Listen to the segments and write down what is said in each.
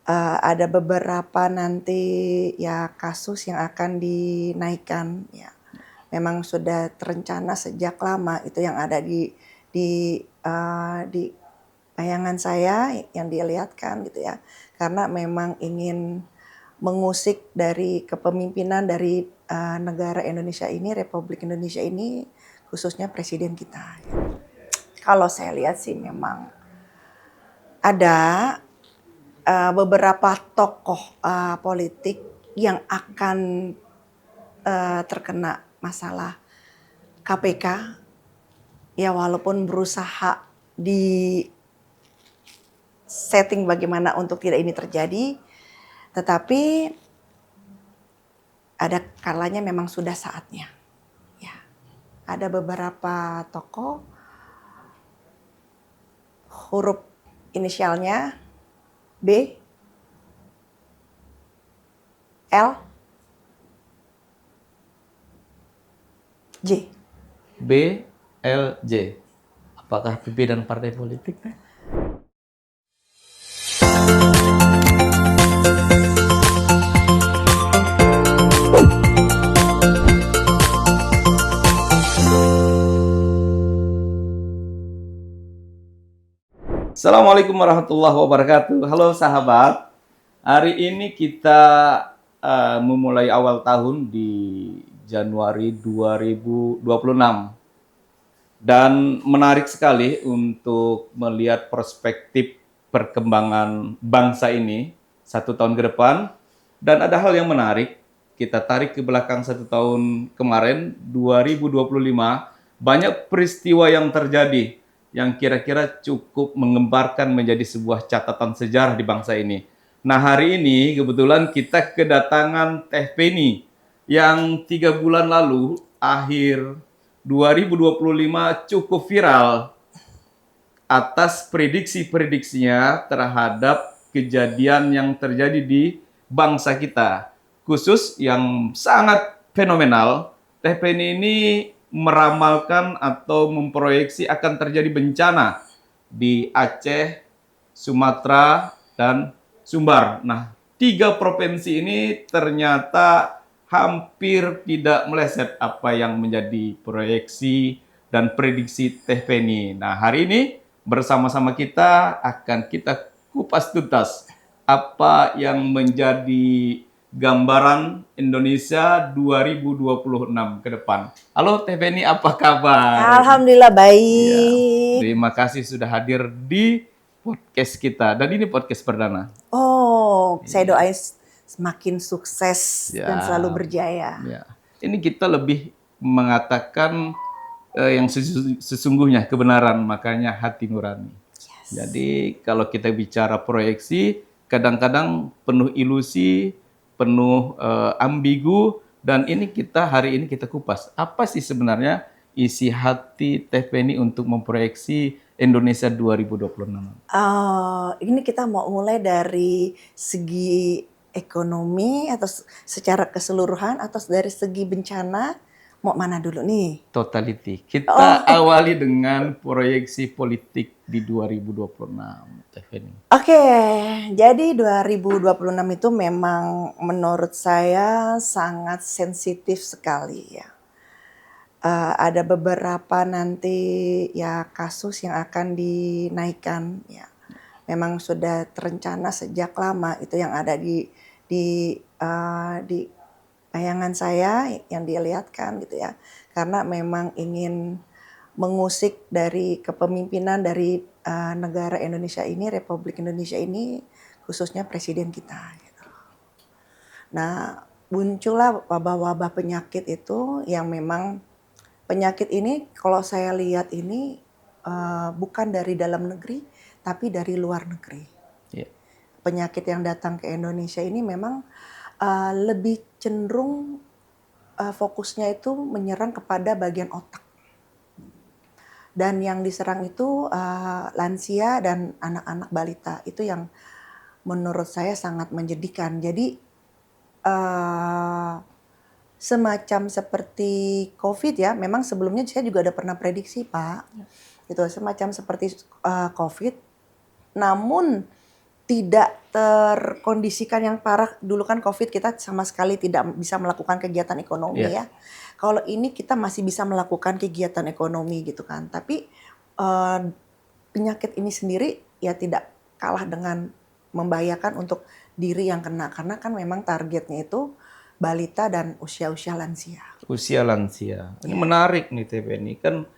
Ada beberapa nanti ya kasus yang akan dinaikkan ya. Memang sudah terencana sejak lama itu yang ada di bayangan saya yang dilihatkan gitu ya. Karena memang ingin mengusik dari kepemimpinan dari negara Indonesia ini, Republik Indonesia ini, khususnya presiden kita. Kalau saya lihat sih memang ada beberapa tokoh politik yang akan terkena masalah KPK ya, walaupun berusaha di setting bagaimana untuk tidak ini terjadi, tetapi ada kalanya memang sudah saatnya ya. Ada beberapa tokoh huruf inisialnya B, L, J. B, L, J. Apakah pimpinan partai politik? Assalamualaikum warahmatullahi wabarakatuh. Halo sahabat, hari ini kita memulai awal tahun di Januari 2026. Dan menarik sekali untuk melihat perspektif perkembangan bangsa ini 1 tahun ke depan. Dan ada hal yang menarik, kita tarik ke belakang 1 tahun kemarin, 2025, banyak peristiwa yang terjadi yang kira-kira cukup menggembarkan menjadi sebuah catatan sejarah di bangsa ini. Nah, hari ini kebetulan kita kedatangan Teh Penny yang 3 bulan lalu, akhir 2025, cukup viral atas prediksi-prediksinya terhadap kejadian yang terjadi di bangsa kita. Khusus yang sangat fenomenal, Teh Penny ini meramalkan atau memproyeksi akan terjadi bencana di Aceh, Sumatera, dan Sumbar. Nah, 3 provinsi ini ternyata hampir tidak meleset apa yang menjadi proyeksi dan prediksi Teh Penny. Nah, hari ini bersama-sama kita akan kita kupas tuntas apa yang menjadi gambaran Indonesia 2026 ke depan. Halo Teh Penny, apa kabar? Alhamdulillah Ya, baik. terima kasih sudah hadir di podcast kita. Dan ini podcast perdana. Oh, saya doain semakin sukses dan Ya, selalu berjaya. ya. Ini kita lebih mengatakan yang sesungguhnya kebenaran, makanya hati nurani. Jadi kalau kita bicara proyeksi, kadang-kadang penuh ilusi, penuh ambigu, dan ini hari ini kita kupas. Apa sih sebenarnya isi hati Teh Penny untuk memproyeksi Indonesia 2026? Ini kita mau mulai dari segi ekonomi atau secara keseluruhan atau dari segi bencana, mau mana dulu nih? Totality. Oh, Kita awali dengan proyeksi politik di 2026, Teh Penny. Oke, jadi 2026 itu memang menurut saya sangat sensitif sekali ya. Ada beberapa nanti ya kasus yang akan dinaikkan ya. Memang sudah terencana sejak lama itu yang ada di bayangan saya yang dilihatkan gitu ya. Karena memang ingin mengusik dari kepemimpinan dari negara Indonesia ini, Republik Indonesia ini, khususnya presiden kita. Gitu. Nah, muncullah wabah-wabah penyakit itu yang memang penyakit ini kalau saya lihat ini bukan dari dalam negeri, tapi dari luar negeri. Yeah. Penyakit yang datang ke Indonesia ini memang lebih cenderung fokusnya itu menyerang kepada bagian otak. Dan yang diserang itu lansia dan anak-anak balita. Itu yang menurut saya sangat menjadikan. Jadi semacam seperti COVID ya, memang sebelumnya saya juga ada pernah prediksi Pak, gitu, semacam seperti COVID, namun tidak terkondisikan yang parah. Dulu kan COVID kita sama sekali tidak bisa melakukan kegiatan ekonomi Iya. ya. Kalau ini kita masih bisa melakukan kegiatan ekonomi gitu kan. Tapi eh, penyakit ini sendiri ya tidak kalah dengan membahayakan untuk diri yang kena. Karena kan memang targetnya itu balita dan usia-usia lansia. Usia lansia. Ini Ya, menarik nih TP ini kan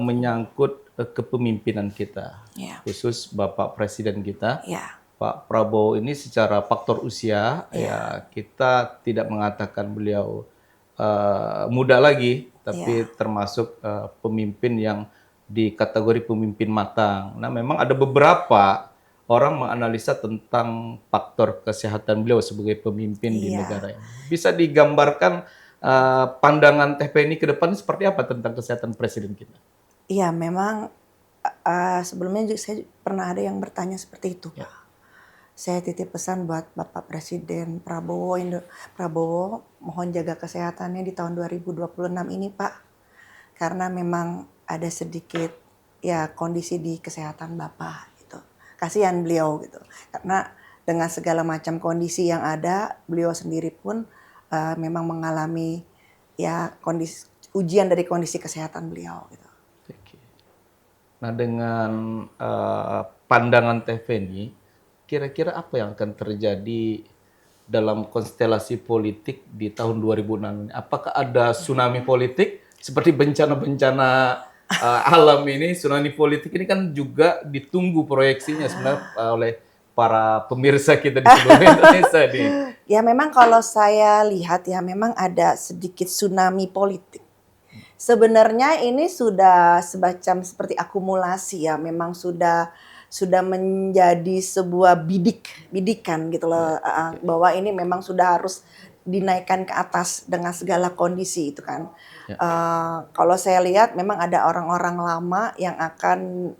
menyangkut kepemimpinan kita, ya, khusus Bapak Presiden kita, ya, Pak Prabowo ini secara faktor usia ya, ya kita tidak mengatakan beliau muda lagi, tapi ya, termasuk pemimpin yang di kategori pemimpin matang. Nah, memang ada beberapa orang menganalisa tentang faktor kesehatan beliau sebagai pemimpin di iya. negara ini. Bisa digambarkan pandangan TP ini ke depan seperti apa tentang kesehatan presiden kita? Iya, memang sebelumnya juga saya pernah ada yang bertanya seperti itu, Ya, Pak. Saya titip pesan buat Bapak Presiden Prabowo, mohon jaga kesehatannya di tahun 2026 ini, Pak. Karena memang ada sedikit ya kondisi di kesehatan Bapak gitu. Kasihan beliau gitu. Karena dengan segala macam kondisi yang ada, beliau sendiri pun memang mengalami ya kondisi ujian dari kondisi kesehatan beliau gitu. oke. Nah, dengan pandangan TV ini, kira-kira apa yang akan terjadi dalam konstelasi politik di tahun 2006 ini? Apakah ada tsunami politik seperti bencana-bencana alam ini? Tsunami politik ini kan juga ditunggu proyeksinya sebenarnya oleh para pemirsa kita di seluruh Indonesia nih. Ya memang kalau saya lihat ya memang ada sedikit tsunami politik. Sebenarnya ini sudah semacam seperti akumulasi ya, memang sudah menjadi sebuah bidikan gitu loh, Ya, oke. bahwa ini memang sudah harus dinaikkan ke atas dengan segala kondisi itu kan. Ya, Kalau saya lihat memang ada orang-orang lama yang akan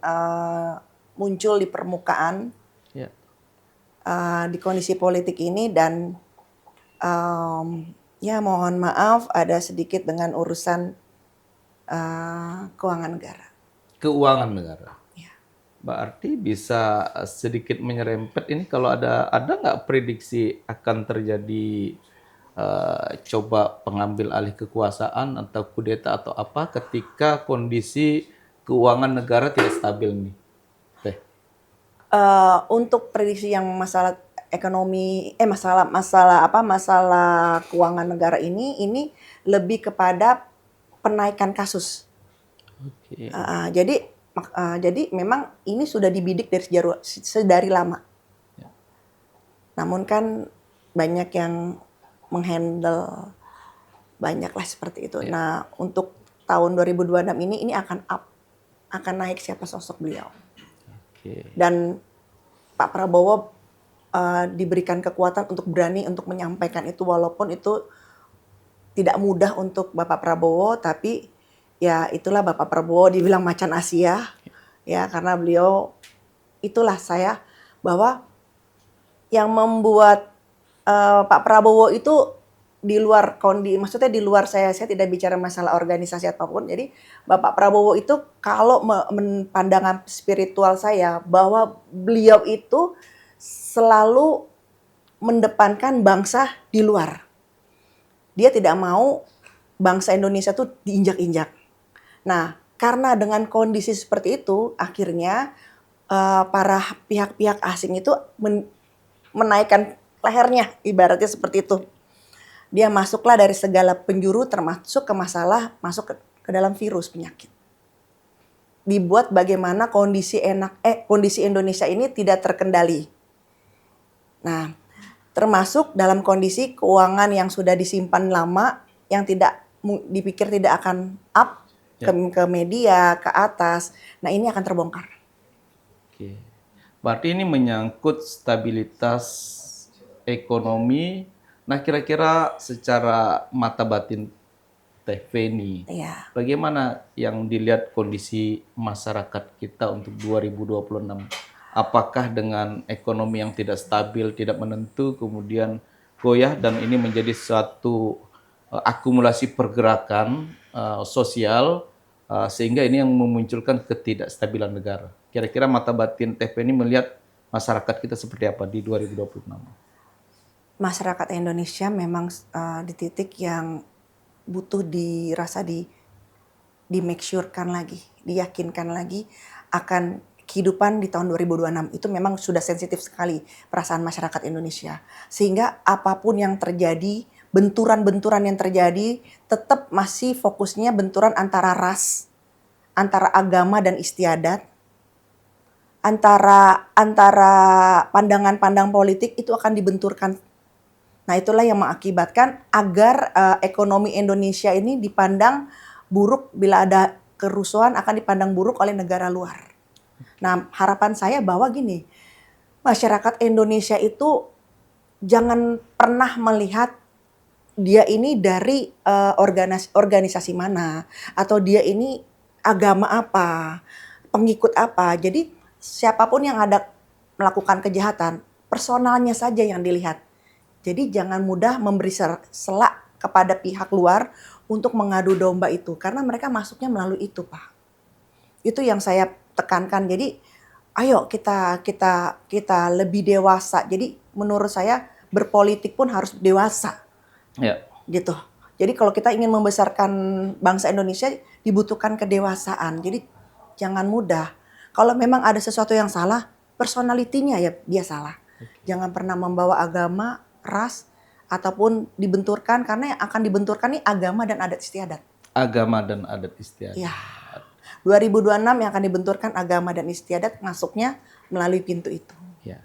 muncul di permukaan ya. di kondisi politik ini dan ya mohon maaf ada sedikit dengan urusan keuangan negara. Keuangan negara. Ya. Berarti bisa sedikit menyerempet ini kalau ada nggak prediksi akan terjadi coba pengambil alih kekuasaan atau kudeta atau apa ketika kondisi keuangan negara tidak stabil nih, Teh? Untuk prediksi yang masalah ekonomi, masalah keuangan negara ini lebih kepada penaikan kasus. Oke, Jadi memang ini sudah dibidik sedari lama. ya, Namun kan banyak yang menghandle banyaklah seperti itu. ya, Nah, untuk tahun 2026 ini akan akan naik siapa sosok beliau. oke, Dan Pak Prabowo diberikan kekuatan untuk berani untuk menyampaikan itu walaupun itu tidak mudah untuk Bapak Prabowo, tapi ya itulah Bapak Prabowo dibilang macan Asia ya karena beliau itulah saya bahwa yang membuat Pak Prabowo itu di luar maksudnya di luar saya tidak bicara masalah organisasi apapun. Jadi Bapak Prabowo itu kalau pandangan spiritual saya bahwa beliau itu selalu mendepankan bangsa di luar. Dia tidak mau bangsa Indonesia tuh diinjak-injak. Nah, karena dengan kondisi seperti itu, akhirnya para pihak-pihak asing itu menaikkan lehernya, ibaratnya seperti itu. Dia masuklah dari segala penjuru termasuk ke masalah masuk ke dalam virus penyakit. Dibuat bagaimana kondisi Indonesia ini tidak terkendali. Nah, termasuk dalam kondisi keuangan yang sudah disimpan lama yang tidak dipikir tidak akan up ya. ke media, ke atas. Nah, ini akan terbongkar. Oke. Berarti ini menyangkut stabilitas ekonomi. Nah, kira-kira secara mata batin Teh Feni, Iya. bagaimana yang dilihat kondisi masyarakat kita untuk 2026? Apakah dengan ekonomi yang tidak stabil, tidak menentu, kemudian goyah dan ini menjadi suatu akumulasi pergerakan sosial sehingga ini yang memunculkan ketidakstabilan negara. Kira-kira mata batin TP ini melihat masyarakat kita seperti apa di 2026? Masyarakat Indonesia memang di titik yang butuh di make sure-kan lagi, diyakinkan lagi akan kehidupan di tahun 2026 itu memang sudah sensitif sekali perasaan masyarakat Indonesia. Sehingga apapun yang terjadi, benturan-benturan yang terjadi tetap masih fokusnya benturan antara ras, antara agama dan istiadat, antara antara pandangan-pandang politik itu akan dibenturkan. Nah, itulah yang mengakibatkan agar ekonomi Indonesia ini dipandang buruk, bila ada kerusuhan akan dipandang buruk oleh negara luar. Nah, harapan saya bahwa gini, masyarakat Indonesia itu jangan pernah melihat dia ini dari organisasi mana, atau dia ini agama apa, pengikut apa. Jadi siapapun yang ada melakukan kejahatan, personalnya saja yang dilihat. Jadi jangan mudah memberi selak kepada pihak luar untuk mengadu domba itu, karena mereka masuknya melalui itu, Pak. Itu yang saya tekankan. Jadi ayo kita lebih dewasa. Jadi menurut saya berpolitik pun harus dewasa. Ya. Gitu. Jadi kalau kita ingin membesarkan bangsa Indonesia dibutuhkan kedewasaan. Jadi jangan mudah. Kalau memang ada sesuatu yang salah, personalitinya ya dia salah. Jangan pernah membawa agama, ras, ataupun dibenturkan, karena yang akan dibenturkan ini agama dan adat istiadat. Agama dan adat istiadat. Ya. 2026 yang akan dibenturkan agama dan istiadat masuknya melalui pintu itu. Ya.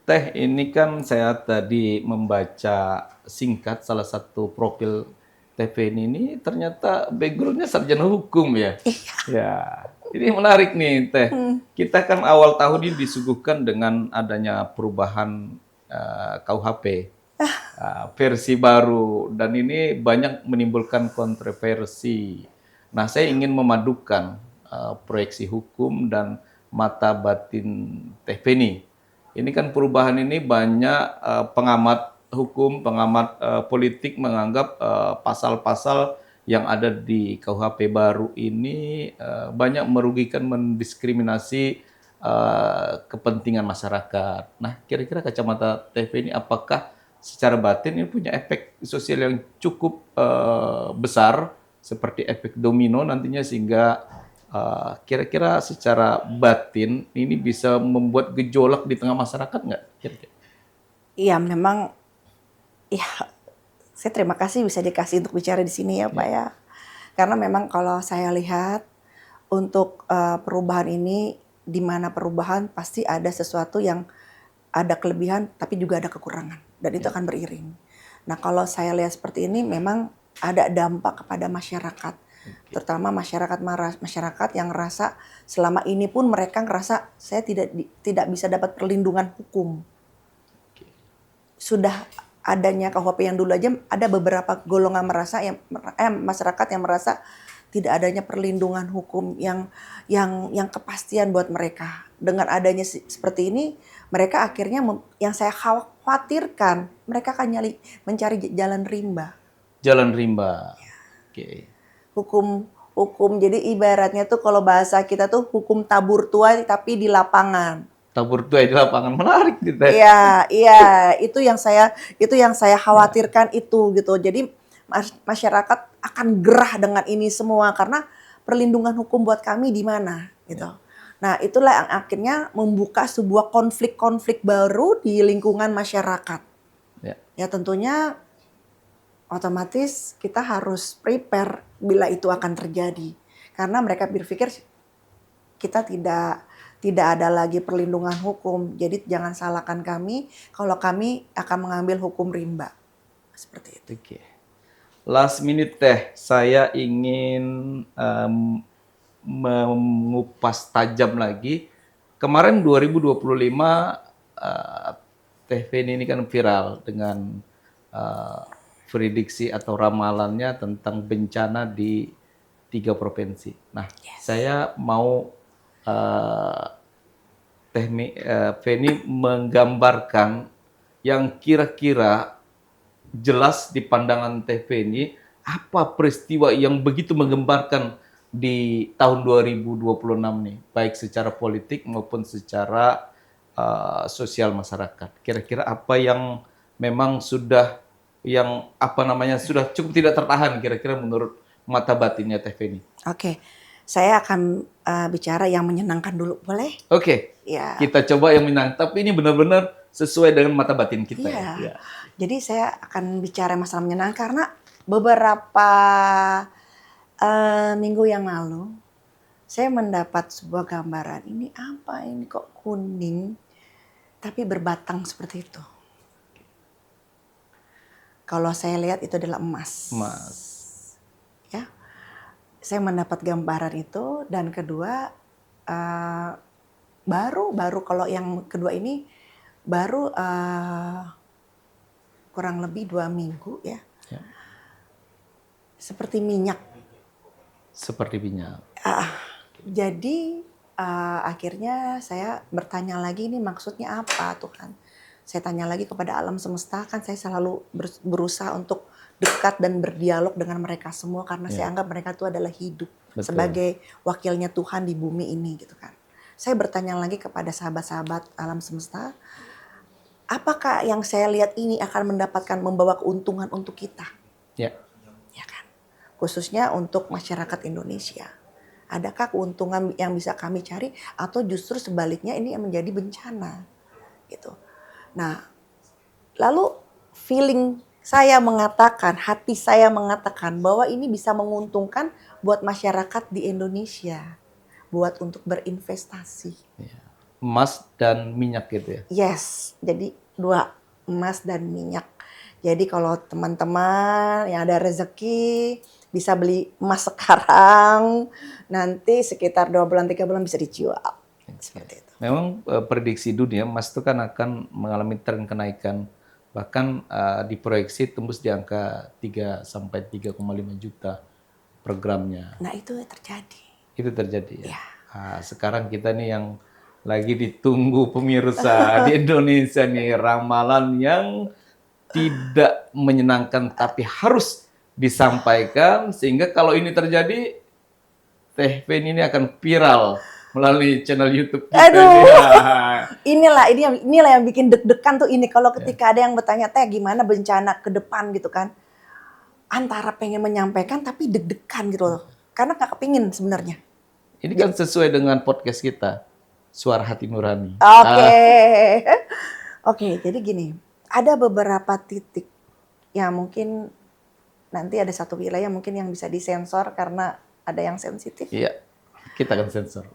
Teh, ini kan saya tadi membaca singkat salah satu profil TV ini ternyata backgroundnya sarjana hukum ya. Ya, ini menarik nih Teh. Kita kan awal tahun ini disuguhkan dengan adanya perubahan KUHP versi baru, dan ini banyak menimbulkan kontroversi. Nah, saya ingin memadukan proyeksi hukum dan mata batin Teh Feni. Ini kan perubahan ini banyak pengamat hukum, pengamat politik menganggap pasal-pasal yang ada di KUHP baru ini banyak merugikan, mendiskriminasi kepentingan masyarakat. Nah, kira-kira kacamata TV ini apakah secara batin ini punya efek sosial yang cukup besar, seperti efek domino nantinya, sehingga kira-kira secara batin ini bisa membuat gejolak di tengah masyarakat nggak? Kira-kira? Iya, memang ya, saya terima kasih bisa dikasih untuk bicara di sini ya Pak ya. Karena memang kalau saya lihat untuk perubahan ini, di mana perubahan pasti ada sesuatu yang ada kelebihan tapi juga ada kekurangan, dan itu akan beriring. Nah, kalau saya lihat seperti ini memang ada dampak kepada masyarakat, terutama masyarakat yang ngerasa selama ini pun mereka ngerasa saya tidak bisa dapat perlindungan hukum. Sudah adanya KUHP yang dulu aja ada beberapa golongan masyarakat yang merasa tidak adanya perlindungan hukum yang kepastian buat mereka. Dengan adanya seperti ini, mereka akhirnya yang saya khawatirkan mereka akan mencari jalan rimba. Jalan rimba. Ya. Oke. Hukum jadi ibaratnya tuh kalau bahasa kita tuh hukum tabur tuai tapi di lapangan. Tabur tuai di lapangan, menarik gitu. Iya, itu yang saya khawatirkan itu gitu. Jadi masyarakat akan gerah dengan ini semua karena perlindungan hukum buat kami di mana gitu. Nah, itulah yang akhirnya membuka sebuah konflik-konflik baru di lingkungan masyarakat. Ya tentunya otomatis kita harus prepare bila itu akan terjadi. Karena mereka berpikir kita tidak ada lagi perlindungan hukum. Jadi jangan salahkan kami kalau kami akan mengambil hukum rimba. Seperti itu. Oke. Last minute Teh, saya ingin mengupas tajam lagi. Kemarin 2025 Teh Feni ini kan viral dengan prediksi atau ramalannya tentang bencana di 3 provinsi. Nah, saya mau Teh Feni menggambarkan yang kira-kira jelas di pandangan Teh Feni, apa peristiwa yang begitu menggembarkan di tahun 2026 nih, baik secara politik maupun secara sosial masyarakat. Kira-kira apa yang memang sudah sudah cukup tidak tertahan kira-kira menurut mata batinnya Teh Feni? Oke, saya akan bicara yang menyenangkan dulu, boleh? Oke, Ya, kita coba yang menang. Tapi ini benar-benar sesuai dengan mata batin kita ya. iya. Ya. Jadi saya akan bicara masalah menyenangkan karena beberapa minggu yang lalu saya mendapat sebuah gambaran. Ini apa ini kok kuning tapi berbatang seperti itu. Kalau saya lihat itu adalah emas. Mas, Ya, saya mendapat gambaran itu dan kedua eh, baru kalau yang kedua ini baru kurang lebih 2 minggu ya, ya, seperti minyak. seperti minyak. Jadi akhirnya saya bertanya lagi ini maksudnya apa Tuhan? Saya tanya lagi kepada alam semesta, kan saya selalu berusaha untuk dekat dan berdialog dengan mereka semua karena Ya. saya anggap mereka itu adalah hidup Betul. sebagai wakilnya Tuhan di bumi ini gitu kan. Saya bertanya lagi kepada sahabat-sahabat alam semesta, apakah yang saya lihat ini akan membawa keuntungan untuk kita? Ya. Ya kan? Khususnya untuk masyarakat Indonesia. Adakah keuntungan yang bisa kami cari atau justru sebaliknya ini yang menjadi bencana gitu. Nah, lalu feeling saya mengatakan, hati saya mengatakan bahwa ini bisa menguntungkan buat masyarakat di Indonesia, buat untuk berinvestasi. Emas dan minyak gitu ya. Yes, jadi 2, emas dan minyak. Jadi kalau teman-teman yang ada rezeki bisa beli emas sekarang, nanti sekitar 2 bulan 3 bulan bisa dijual. Seperti itu. Memang prediksi dunia emas itu kan akan mengalami tren kenaikan, bahkan diproyeksi tembus di angka 3 sampai 3,5 juta per gramnya. Nah, itu terjadi. Itu terjadi ya. Ya. Sekarang kita nih yang lagi ditunggu pemirsa di Indonesia nih, ramalan yang tidak menyenangkan tapi harus disampaikan sehingga kalau ini terjadi Teh Feni ini akan viral melalui channel YouTube kita. Aduh. nih. Inilah yang bikin deg-degan tuh ini kalau ketika ada yang bertanya, Teh gimana bencana ke depan gitu kan. Antara pengen menyampaikan tapi deg-degan gitu loh. Karena nggak kepingin sebenarnya. Ini kan sesuai dengan podcast kita, Suara Hati Nurani. Oke. Oke, jadi gini. Ada beberapa titik yang mungkin nanti ada satu wilayah mungkin yang bisa disensor karena ada yang sensitif. Iya, kita akan sensor.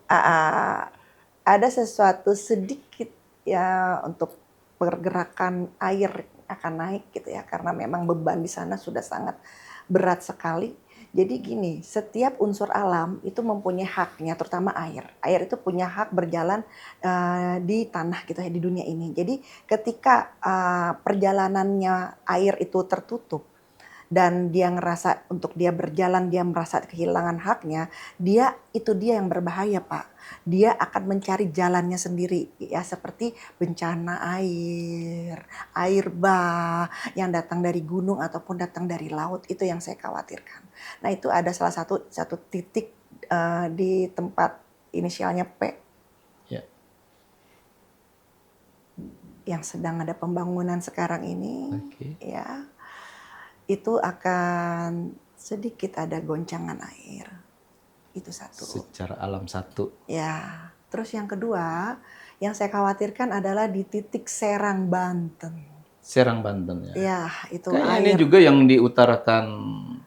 Ada sesuatu sedikit ya untuk pergerakan air akan naik gitu ya karena memang beban di sana sudah sangat berat sekali. Jadi gini, setiap unsur alam itu mempunyai haknya, terutama air. Air itu punya hak berjalan di tanah gitu ya di dunia ini. Jadi ketika perjalanannya air itu tertutup dan dia ngerasa untuk dia berjalan dia merasa kehilangan haknya, dia yang berbahaya Pak. Dia akan mencari jalannya sendiri ya seperti bencana air bah yang datang dari gunung ataupun datang dari laut itu yang saya khawatirkan. Nah itu ada salah satu titik di tempat inisialnya P Ya. yang sedang ada pembangunan sekarang ini. Oke. Ya. Itu akan sedikit ada goncangan air. Itu satu. Secara alam satu. Ya, terus yang kedua, yang saya khawatirkan adalah di titik Serang, Banten. Serang Banten ya. Ya, itu Kayaknya ini air. juga yang diutarakan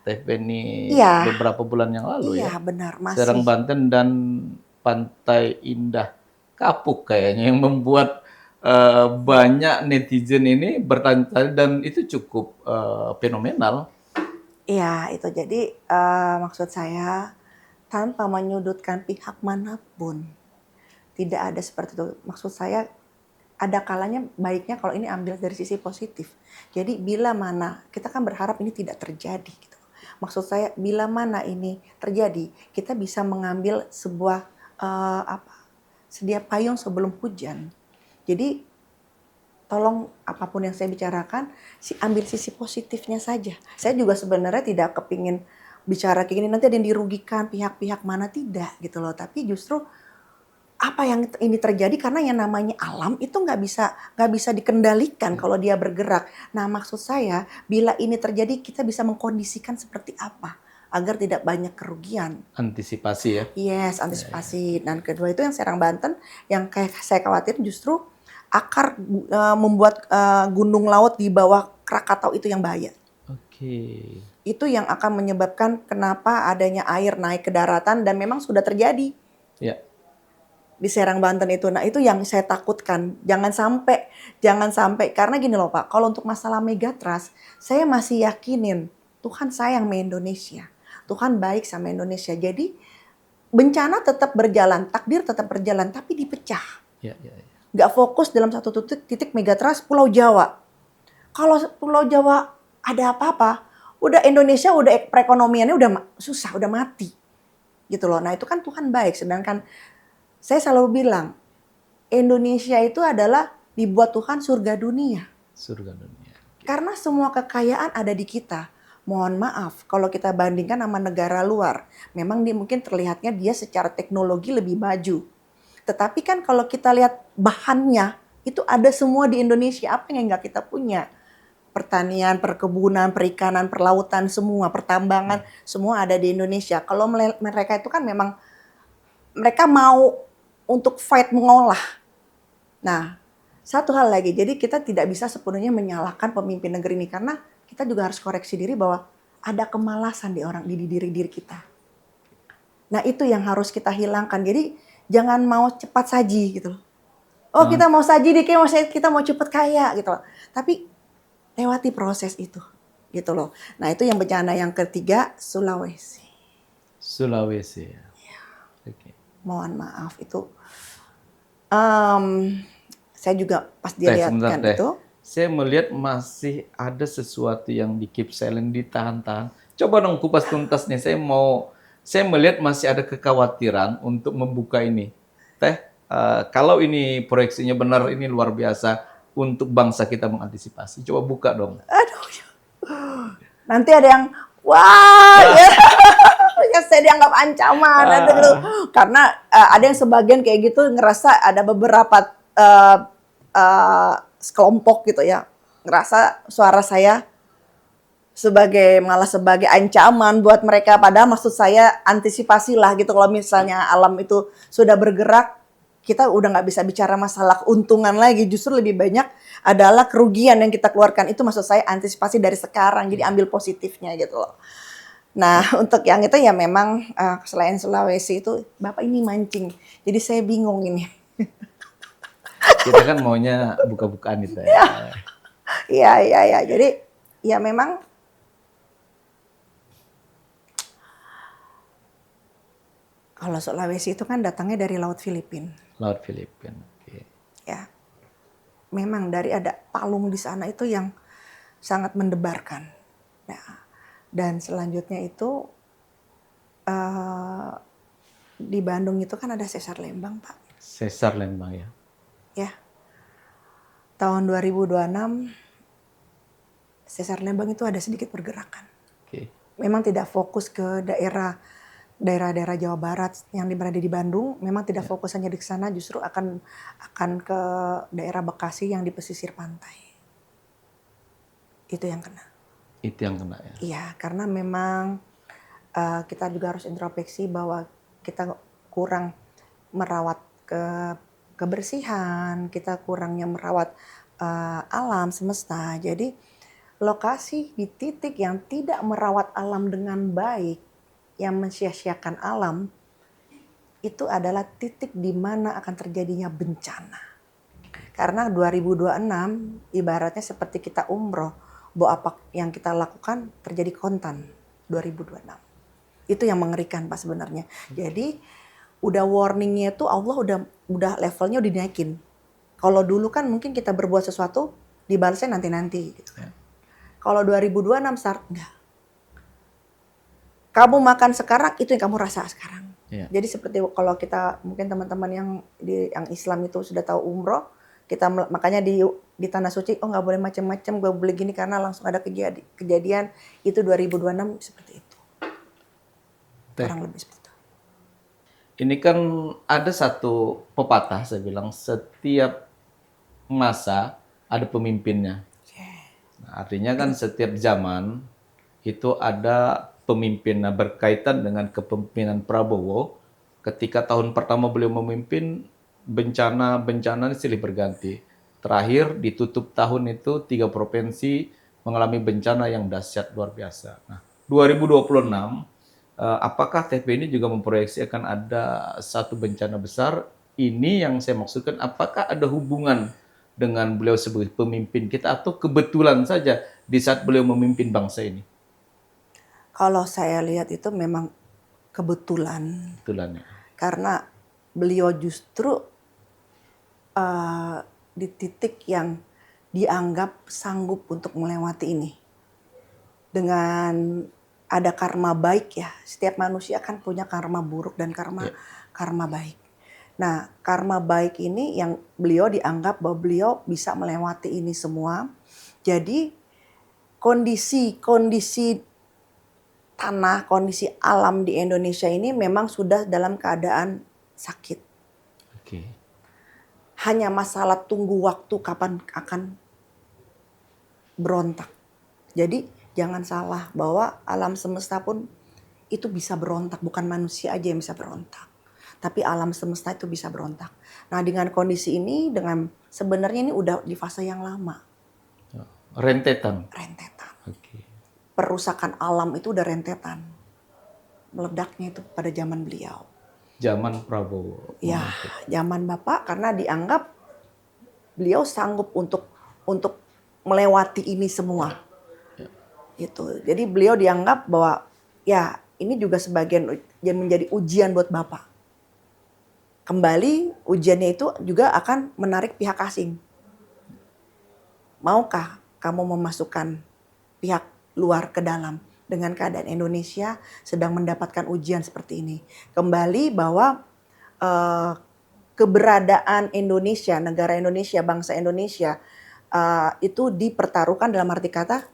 Teh Feni Iya. beberapa bulan yang lalu Iya, ya. benar. Masih. Serang Banten dan Pantai Indah Kapuk kayaknya yang membuat banyak netizen ini bertanya dan itu cukup fenomenal. Iya, itu jadi maksud saya tanpa menyudutkan pihak manapun. Tidak ada seperti itu. Maksud saya ada kalanya baiknya kalau ini ambil dari sisi positif. Jadi bila mana kita kan berharap ini tidak terjadi gitu. Maksud saya bila mana ini terjadi, kita bisa mengambil sebuah sedia payung sebelum hujan. Jadi tolong apapun yang saya bicarakan, ambil sisi positifnya saja. Saya juga sebenarnya tidak kepingin bicara kayak gini nanti ada yang dirugikan pihak-pihak mana tidak gitu loh. Tapi justru apa yang ini terjadi karena yang namanya alam itu nggak bisa dikendalikan kalau dia bergerak. Nah, maksud saya bila ini terjadi kita bisa mengkondisikan seperti apa agar tidak banyak kerugian. Antisipasi ya. Yes, antisipasi. Dan kedua itu yang Serang Banten yang kayak saya khawatir justru akar membuat gunung laut di bawah Krakatau itu yang bahaya. Oke. Itu yang akan menyebabkan kenapa adanya air naik ke daratan dan memang sudah terjadi Ya. di Serang Banten itu. Nah, itu yang saya takutkan. Jangan sampai karena gini loh Pak, kalau untuk masalah megatrust, saya masih yakinin Tuhan sayang sama Indonesia. Tuhan baik sama Indonesia. Jadi bencana tetap berjalan, takdir tetap berjalan, tapi dipecah. Ya, ya, ya. Nggak fokus dalam satu titik megatrust Pulau Jawa. Kalau Pulau Jawa ada apa-apa, udah Indonesia udah perekonomiannya udah susah, udah mati. Gitu loh. Nah, itu kan Tuhan baik. Sedangkan saya selalu bilang, Indonesia itu adalah dibuat Tuhan surga dunia. Surga dunia. Karena semua kekayaan ada di kita. Mohon maaf, kalau kita bandingkan sama negara luar, memang dia mungkin terlihatnya dia secara teknologi lebih maju. Tetapi kan kalau kita lihat bahannya, itu ada semua di Indonesia. Apa yang nggak kita punya? Pertanian, perkebunan, perikanan, perlautan, semua, pertambangan, semua ada di Indonesia. Kalau mereka itu kan memang, mereka mau untuk fight mengolah. Nah, satu hal lagi, jadi kita tidak bisa sepenuhnya menyalahkan pemimpin negeri ini karena kita juga harus koreksi diri bahwa ada kemalasan di diri kita. Nah, itu yang harus kita hilangkan. Jadi jangan mau cepat saji gitu loh. Oh, kita mau saji deh, kita mau cepat kaya gitu loh. Tapi lewati proses itu gitu loh. Nah, itu yang bencana yang ketiga, Sulawesi. Sulawesi ya. Oke. Mohon maaf itu saya juga pas dia lihatkan itu. Saya melihat masih ada sesuatu yang di keep silent, ditahan-tahan. Coba dong kupas tuntas nih. Saya melihat masih ada kekhawatiran untuk membuka ini. Kalau ini proyeksinya benar, ini luar biasa untuk bangsa kita mengantisipasi. Coba buka dong. Aduh, nanti ada yang wah, ya saya dianggap ancaman, karena ada yang sebagian kayak gitu ngerasa ada beberapa sekelompok gitu ya, ngerasa suara saya malah sebagai ancaman buat mereka. Padahal maksud saya antisipasi lah gitu. Kalau misalnya alam itu sudah bergerak, kita udah nggak bisa bicara masalah keuntungan lagi. Justru lebih banyak adalah kerugian yang kita keluarkan. Itu maksud saya antisipasi dari sekarang. Jadi ambil positifnya gitu loh. Nah, untuk yang itu ya memang selain Sulawesi itu, Bapak ini mancing. Jadi saya bingung ini. Kita kan maunya buka-bukaan itu ya. Iya. Jadi ya memang kalau Sulawesi itu kan datangnya dari Laut Filipina. Laut Filipina. Okay. Ya. Memang dari ada palung di sana itu yang sangat mendebarkan. Nah, dan selanjutnya itu di Bandung itu kan ada Sesar Lembang, Pak. Sesar Lembang ya. Ya. Tahun 2026 Sesar Lembang itu ada sedikit pergerakan. Okay. Memang tidak fokus ke daerah-daerah Jawa Barat yang berada di Bandung, memang tidak fokus hanya di sana, justru akan ke daerah Bekasi yang di pesisir pantai. Itu yang kena. Itu yang kena ya. Iya, karena memang kita juga harus introspeksi bahwa kita kurang merawat kebersihan, kita kurangnya merawat alam semesta. Jadi lokasi di titik yang tidak merawat alam dengan baik, yang mensia-siakan alam, itu adalah titik di mana akan terjadinya bencana. Karena 2026 ibaratnya seperti kita umroh, bahwa apa yang kita lakukan terjadi kontan 2026. Itu yang mengerikan Pak sebenarnya. Jadi udah warningnya itu Allah udah levelnya udah dinaikin. Kalau dulu kan mungkin kita berbuat sesuatu dibalasnya nanti-nanti gitu kan. Kalau 2026 start enggak. Kamu makan sekarang, itu yang kamu rasa sekarang. Yeah. Jadi seperti kalau kita, mungkin teman-teman yang Islam itu sudah tahu umroh, kita makanya di Tanah Suci, nggak boleh macam-macam, nggak boleh gini karena langsung ada kejadian itu 2026 seperti itu. Kurang lebih seperti itu. ini kan ada satu pepatah, saya bilang setiap masa ada pemimpinnya. Nah, artinya kan setiap zaman itu ada pemimpin. Nah, berkaitan dengan kepemimpinan Prabowo, ketika tahun pertama beliau memimpin, bencana-bencana silih berganti. Terakhir ditutup tahun itu 3 provinsi mengalami bencana yang dahsyat luar biasa. Nah, 2026, apakah TP ini juga memproyeksi akan ada satu bencana besar? Ini yang saya maksudkan, apakah ada hubungan dengan beliau sebagai pemimpin kita atau kebetulan saja di saat beliau memimpin bangsa ini? Kalau saya lihat itu memang kebetulan Kebetulan ya. karena beliau justru di titik yang dianggap sanggup untuk melewati ini. Dengan ada karma baik ya, setiap manusia kan punya karma buruk dan karma baik. Nah, karma baik ini yang beliau dianggap bahwa beliau bisa melewati ini semua. Jadi kondisi tanah, kondisi alam di Indonesia ini memang sudah dalam keadaan sakit. Oke. Hanya masalah tunggu waktu kapan akan berontak. Jadi jangan salah bahwa alam semesta pun itu bisa berontak, bukan manusia aja yang bisa berontak. Tapi alam semesta itu bisa berontak. Nah, dengan kondisi ini, dengan sebenarnya ini udah di fase yang lama, Rentetan. rentetan. Oke. Perusakan alam itu udah rentetan. Meledaknya itu pada zaman beliau. Zaman Prabowo. Ya, zaman Bapak karena dianggap beliau sanggup untuk melewati ini semua. Itu. Jadi beliau dianggap bahwa ya ini juga sebagian yang menjadi ujian buat Bapak. Kembali ujiannya itu juga akan menarik pihak asing. Maukah kamu memasukkan pihak luar ke dalam dengan keadaan Indonesia sedang mendapatkan ujian seperti ini? Kembali bahwa keberadaan Indonesia, negara Indonesia, bangsa Indonesia itu dipertaruhkan dalam arti kata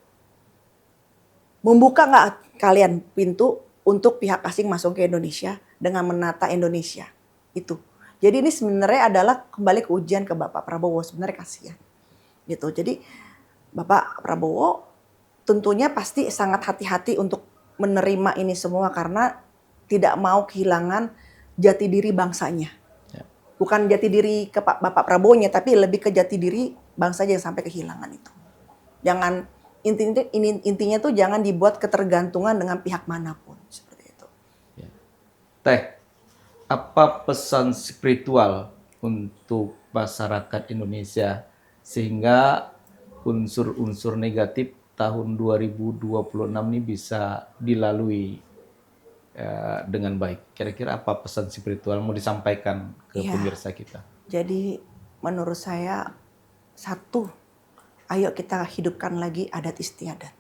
membuka nggak kalian pintu untuk pihak asing masuk ke Indonesia dengan menata Indonesia itu. Jadi ini sebenarnya adalah kembali ke ujian ke Bapak Prabowo, sebenarnya kasihan gitu. Jadi Bapak Prabowo tentunya pasti sangat hati-hati untuk menerima ini semua karena tidak mau kehilangan jati diri bangsanya. Bukan jati diri ke Bapak Prabowo-nya, tapi lebih ke jati diri bangsa yang sampai kehilangan itu. Jangan intinya tuh jangan dibuat ketergantungan dengan pihak manapun seperti itu. Teh, apa pesan spiritual untuk masyarakat Indonesia sehingga unsur-unsur negatif tahun 2026 ini bisa dilalui dengan baik? Kira-kira apa pesan spiritual mau disampaikan ke pemirsa kita? Jadi menurut saya satu, ayo kita hidupkan lagi adat istiadat.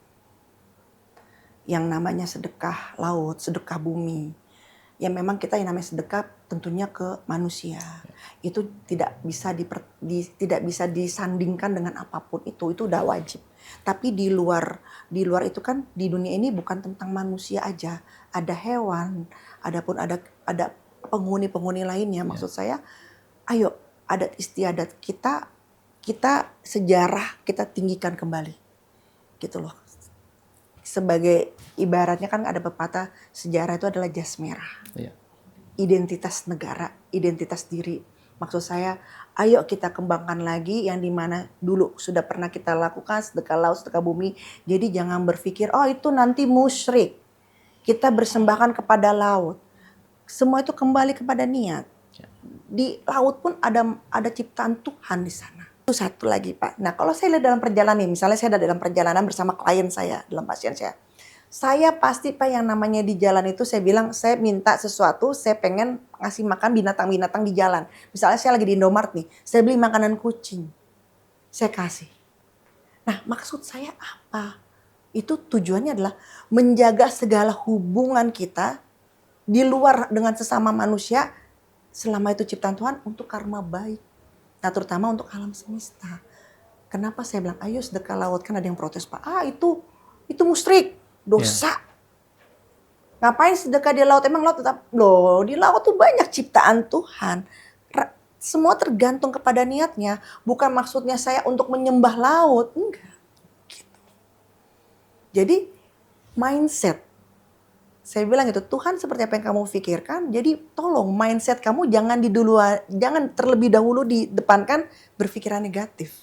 Yang namanya sedekah laut, sedekah bumi. Ya memang kita yang namanya sedekah tentunya ke manusia. Itu tidak bisa disandingkan dengan apapun itu udah wajib. Tapi di luar itu kan di dunia ini bukan tentang manusia aja, ada hewan, ada penghuni lainnya. Maksud saya, ayo adat istiadat kita sejarah kita tinggikan kembali, gitu loh. Sebagai ibaratnya kan ada pepatah sejarah itu adalah jas merah. Identitas negara, identitas diri. Maksud saya, ayo kita kembangkan lagi yang dimana dulu sudah pernah kita lakukan, sedekah laut, sedekah bumi. Jadi jangan berpikir, oh itu nanti musyrik. Kita bersembahkan kepada laut. Semua itu kembali kepada niat. Di laut pun ada ciptaan Tuhan di sana. Itu satu lagi Pak. Nah kalau saya lihat dalam perjalanan, misalnya saya ada dalam perjalanan bersama klien saya, dalam pasien saya pasti Pak yang namanya di jalan itu saya bilang saya minta sesuatu, saya pengen ngasih makan binatang-binatang di jalan. Misalnya saya lagi di Indomaret nih, saya beli makanan kucing, saya kasih. Nah maksud saya apa? Itu tujuannya adalah menjaga segala hubungan kita di luar dengan sesama manusia selama itu ciptaan Tuhan untuk karma baik. Nah terutama untuk alam semesta. Kenapa saya bilang ayo sedekah laut, kan ada yang protes Pak. Itu musyrik, dosa. Ngapain sedekah di laut? Emang laut tetap loh, di laut tuh banyak ciptaan Tuhan. Semua tergantung kepada niatnya. Bukan maksudnya saya untuk menyembah laut, enggak. Jadi mindset. Saya bilang itu Tuhan seperti apa yang kamu pikirkan. Jadi tolong mindset kamu jangan terlebih dahulu didepankan berpikiran negatif.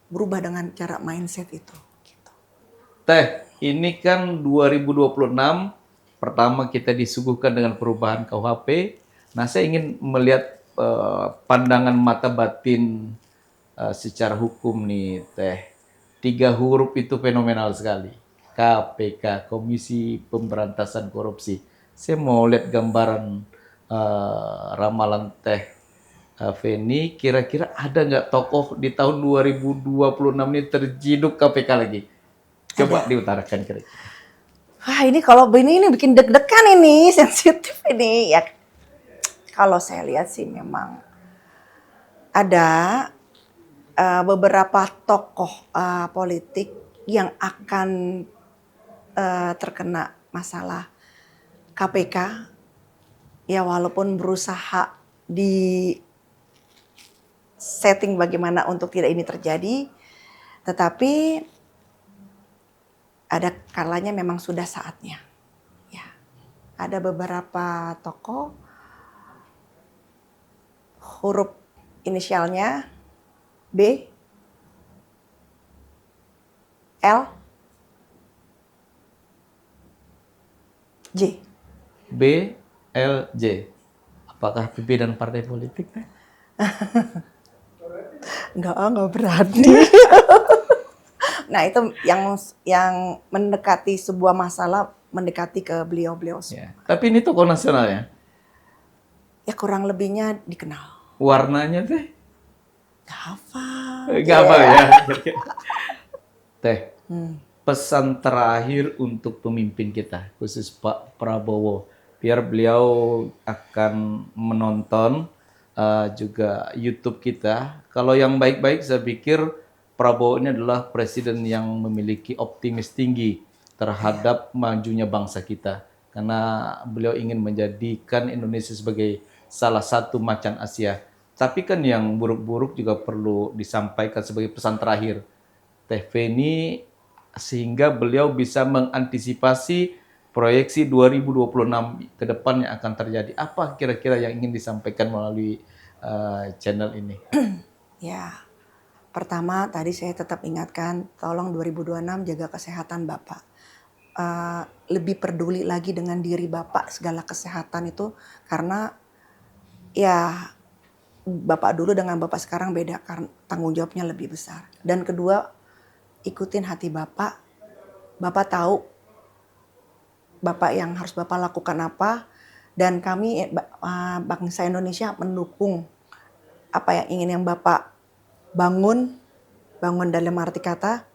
Berubah dengan cara mindset itu. Gitu. Teh, ini kan 2026 pertama kita disuguhkan dengan perubahan KUHP. Nah, saya ingin melihat pandangan mata batin secara hukum nih, Teh. 3 huruf itu fenomenal sekali. KPK, Komisi Pemberantasan Korupsi. Saya mau lihat gambaran ramalan Teh Feni, kira-kira ada nggak tokoh di tahun 2026 ini terciduk KPK lagi? Coba Ada. diutarakan kira-kira. Wah ini kalau ini bikin deg-degan ini, sensitif ini. Ya kalau saya lihat sih memang ada beberapa tokoh politik yang akan terkena masalah KPK. Ya walaupun berusaha di setting bagaimana untuk tidak ini terjadi, tetapi ada kalanya memang sudah saatnya. Ya, ada beberapa tokoh huruf inisialnya B, L, J. B, L, J. Apakah pimpinan partai politik? Enggak berani. Nah itu yang mendekati sebuah masalah, mendekati ke beliau-beliau semua. Ya. Tapi ini tokoh nasional ya. Ya kurang lebihnya dikenal. Warnanya teh? Gak hafal. Nggak apa ya. Teh, pesan terakhir untuk pemimpin kita, khusus Pak Prabowo, biar beliau akan menonton juga YouTube kita. Kalau yang baik-baik, saya pikir Prabowo ini adalah presiden yang memiliki optimis tinggi terhadap majunya bangsa kita. Karena beliau ingin menjadikan Indonesia sebagai salah satu macan Asia. Tapi kan yang buruk-buruk juga perlu disampaikan sebagai pesan terakhir Teh Feni, sehingga beliau bisa mengantisipasi proyeksi 2026 ke depan yang akan terjadi. Apa kira-kira yang ingin disampaikan melalui channel ini? Ya, pertama tadi saya tetap ingatkan, tolong 2026 jaga kesehatan Bapak. Lebih peduli lagi dengan diri Bapak, segala kesehatan itu, karena ya Bapak dulu dengan Bapak sekarang beda, karena tanggung jawabnya lebih besar. Dan kedua, ikutin hati Bapak. Bapak tahu Bapak yang harus Bapak lakukan apa, dan kami bangsa Indonesia mendukung apa yang ingin yang Bapak bangun dalam arti kata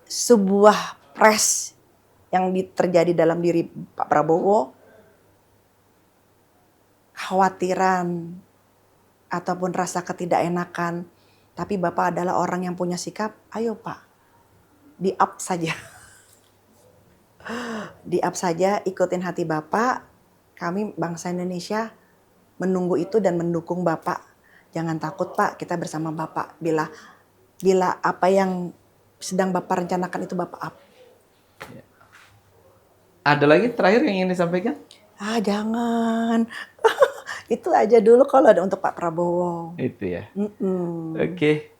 sebuah pres yang terjadi dalam diri Pak Prabowo, khawatiran ataupun rasa ketidakenakan, tapi Bapak adalah orang yang punya sikap, ayo Pak, di-up saja. Di-up saja, ikutin hati Bapak. Kami bangsa Indonesia menunggu itu dan mendukung Bapak. Jangan takut Pak, kita bersama Bapak. Bila apa yang sedang Bapak rencanakan itu Bapak up. Ada lagi terakhir yang ingin disampaikan? Jangan. Itu aja dulu kalau ada untuk Pak Prabowo. Itu ya. Oke.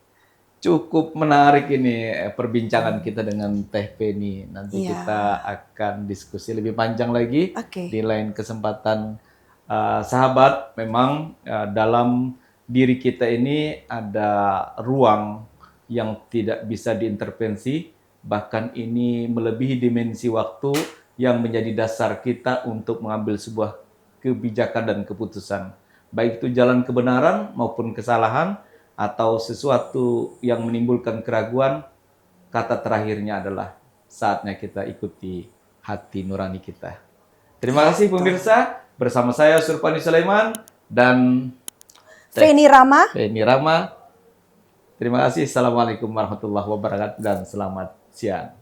Cukup menarik ini perbincangan kita dengan Teh Feni. Nanti kita akan diskusi lebih panjang lagi di lain kesempatan. Sahabat, memang dalam diri kita ini ada ruang yang tidak bisa diintervensi, bahkan ini melebihi dimensi waktu yang menjadi dasar kita untuk mengambil sebuah kebijakan dan keputusan. Baik itu jalan kebenaran maupun kesalahan, atau sesuatu yang menimbulkan keraguan, kata terakhirnya adalah saatnya kita ikuti hati nurani kita. Terima kasih pemirsa, bersama saya Surpani Sulaiman dan Feni Rama. Terima kasih. Assalamualaikum warahmatullahi wabarakatuh dan selamat siang.